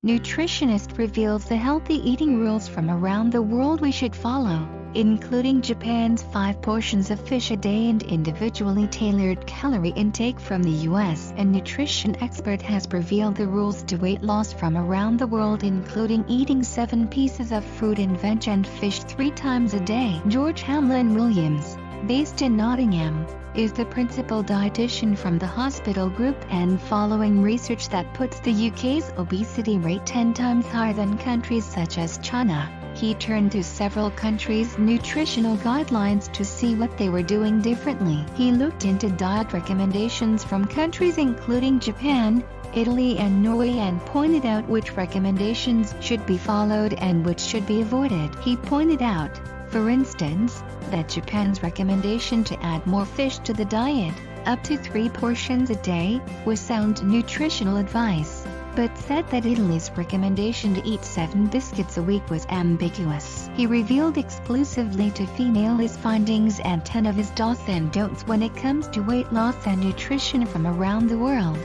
Nutritionist reveals the healthy eating rules from around the world we should follow, including Japan's 5 portions of fish a day and individually tailored calorie intake from the US. A nutrition expert has revealed the rules to weight loss from around the world, including eating 7 pieces of fruit and veg and fish 3 times a day. George Hamlin Williams, based in Nottingham, is the principal dietitian from the hospital group, and following research that puts the UK's obesity rate 10 times higher than countries such as China, he turned to several countries' nutritional guidelines to see what they were doing differently. He looked into diet recommendations from countries including Japan, Italy and Norway and pointed out which recommendations should be followed and which should be avoided. He pointed out, for instance, that Japan's recommendation to add more fish to the diet, up to 3 portions a day, was sound nutritional advice, but said that Italy's recommendation to eat 7 biscuits a week was ambiguous. He revealed exclusively to female his findings and 10 of his do's and don'ts when it comes to weight loss and nutrition from around the world.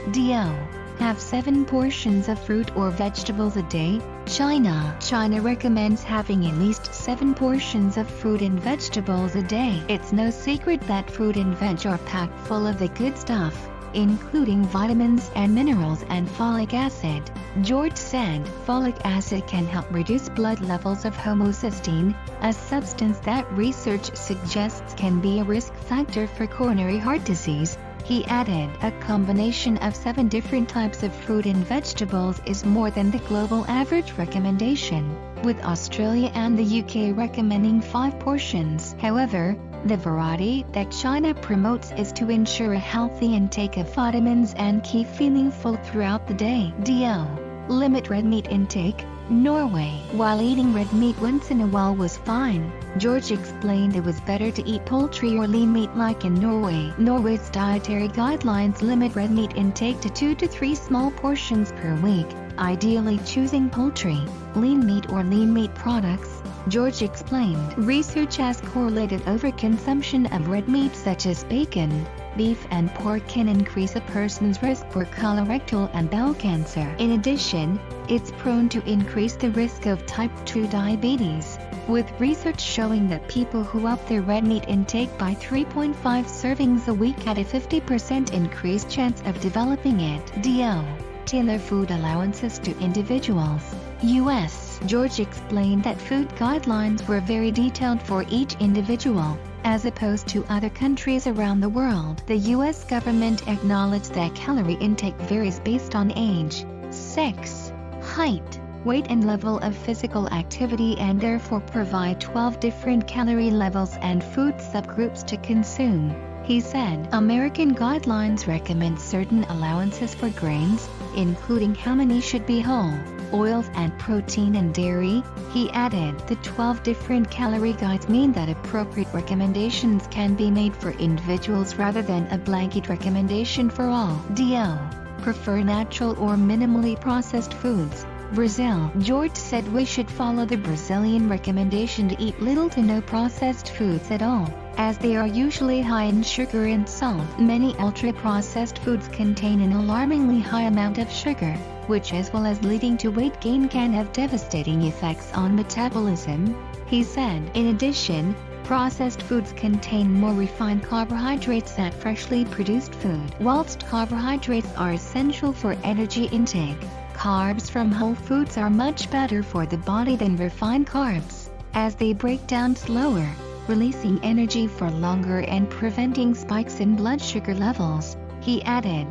Have 7 portions of fruit or vegetables a day. China recommends having at least 7 portions of fruit and vegetables a day. It's no secret that fruit and veg are packed full of the good stuff, including vitamins and minerals and folic acid. George said, folic acid can help reduce blood levels of homocysteine, a substance that research suggests can be a risk factor for coronary heart disease. He added, a combination of 7 different types of fruit and vegetables is more than the global average recommendation, with Australia and the UK recommending 5 portions. However, the variety that China promotes is to ensure a healthy intake of vitamins and keep feeling full throughout the day. Limit red meat intake. Norway. While eating red meat once in a while was fine, George explained it was better to eat poultry or lean meat like in Norway. Norway's dietary guidelines limit red meat intake to 2 to 3 small portions per week, ideally choosing poultry, lean meat or lean meat products. George explained, research has correlated overconsumption of red meat such as bacon, beef and pork can increase a person's risk for colorectal and bowel cancer. In addition, it's prone to increase the risk of type 2 diabetes, with research showing that people who up their red meat intake by 3.5 servings a week had a 50% increased chance of developing it. Tailor food allowances to individuals. U.S. George explained that food guidelines were very detailed for each individual, as opposed to other countries around the world. The U.S. government acknowledged that calorie intake varies based on age, sex, height, weight and level of physical activity, and therefore provide 12 different calorie levels and food subgroups to consume. He said, American guidelines recommend certain allowances for grains, including how many should be whole, oils and protein and dairy. He added, the 12 different calorie guides mean that appropriate recommendations can be made for individuals rather than a blanket recommendation for all. Prefer natural or minimally processed foods. Brazil. George said we should follow the Brazilian recommendation to eat little to no processed foods at all, as they are usually high in sugar and salt. Many ultra-processed foods contain an alarmingly high amount of sugar, which as well as leading to weight gain can have devastating effects on metabolism, he said. In addition, processed foods contain more refined carbohydrates than freshly produced food. Whilst carbohydrates are essential for energy intake, carbs from whole foods are much better for the body than refined carbs, as they break down slower, releasing energy for longer and preventing spikes in blood sugar levels. He added,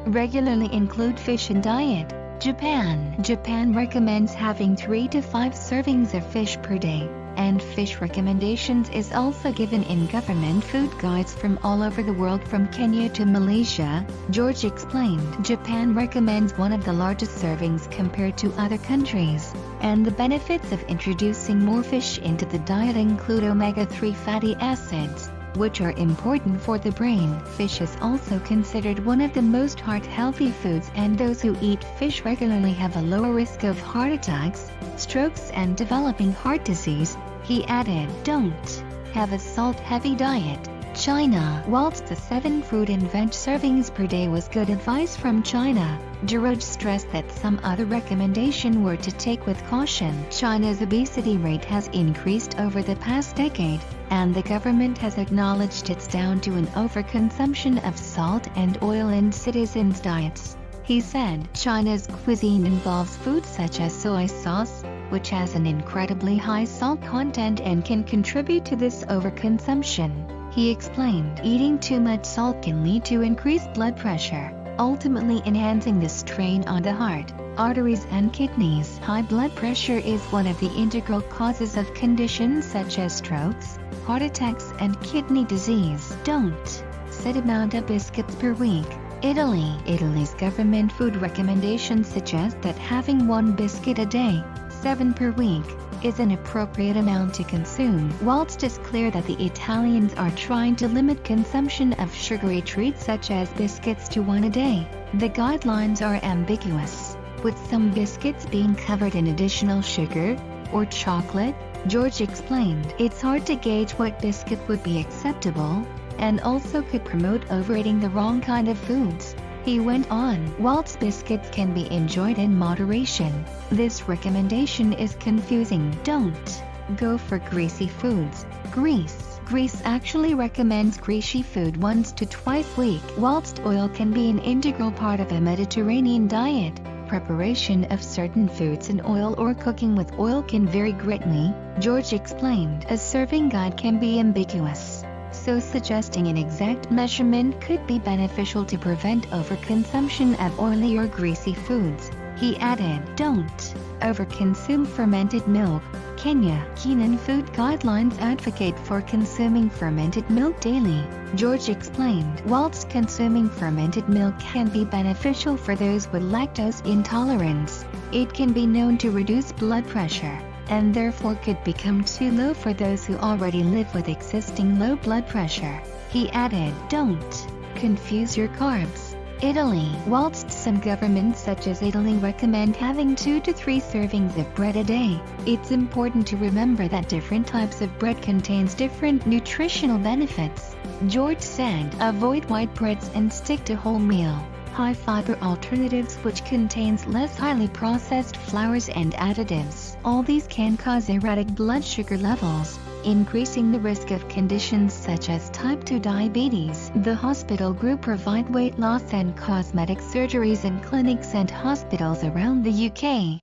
regularly include fish in diet. Japan recommends having 3 to 5 servings of fish per day, and fish recommendations is also given in government food guides from all over the world from Kenya to Malaysia. George explained, Japan recommends one of the largest servings compared to other countries, and the benefits of introducing more fish into the diet include omega-3 fatty acids, which are important for the brain. Fish is also considered one of the most heart-healthy foods, and those who eat fish regularly have a lower risk of heart attacks, strokes and developing heart disease. He added, don't have a salt-heavy diet. China. Whilst the 7 fruit and veg servings per day was good advice from China, George stressed that some other recommendation were to take with caution. China's obesity rate has increased over the past decade, and the government has acknowledged it's down to an overconsumption of salt and oil in citizens' diets. He said China's cuisine involves foods such as soy sauce, which has an incredibly high salt content and can contribute to this overconsumption. He explained eating too much salt can lead to increased blood pressure, ultimately enhancing the strain on the heart, arteries and kidneys. High blood pressure is one of the integral causes of conditions such as strokes, heart attacks and kidney disease. Don't set amount of biscuits per week. Italy. Italy's government food recommendations suggest that having 1 biscuit a day, 7 per week, is an appropriate amount to consume. Whilst it's clear that the Italians are trying to limit consumption of sugary treats such as biscuits to 1 a day, the guidelines are ambiguous, with some biscuits being covered in additional sugar or chocolate. George explained it's hard to gauge what biscuit would be acceptable, and also could promote overeating the wrong kind of foods. He went on, whilst biscuits can be enjoyed in moderation, this recommendation is confusing. Don't go for greasy foods. Greece actually recommends greasy food once to twice a week. Whilst oil can be an integral part of a Mediterranean diet, preparation of certain foods in oil or cooking with oil can vary greatly, George explained. A serving guide can be ambiguous, so suggesting an exact measurement could be beneficial to prevent overconsumption of oily or greasy foods. He added, don't overconsume fermented milk. Kenya. Kenyan food guidelines advocate for consuming fermented milk daily. George explained, whilst consuming fermented milk can be beneficial for those with lactose intolerance, it can be known to reduce blood pressure, and therefore could become too low for those who already live with existing low blood pressure. He added, don't confuse your carbs. Italy. Whilst some governments such as Italy recommend having 2 to 3 servings of bread a day, it's important to remember that different types of bread contains different nutritional benefits. George said, avoid white breads and stick to wholemeal, high-fiber alternatives which contains less highly processed flours and additives. All these can cause erratic blood sugar levels, increasing the risk of conditions such as type 2 diabetes. The hospital group provide weight loss and cosmetic surgeries in clinics and hospitals around the UK.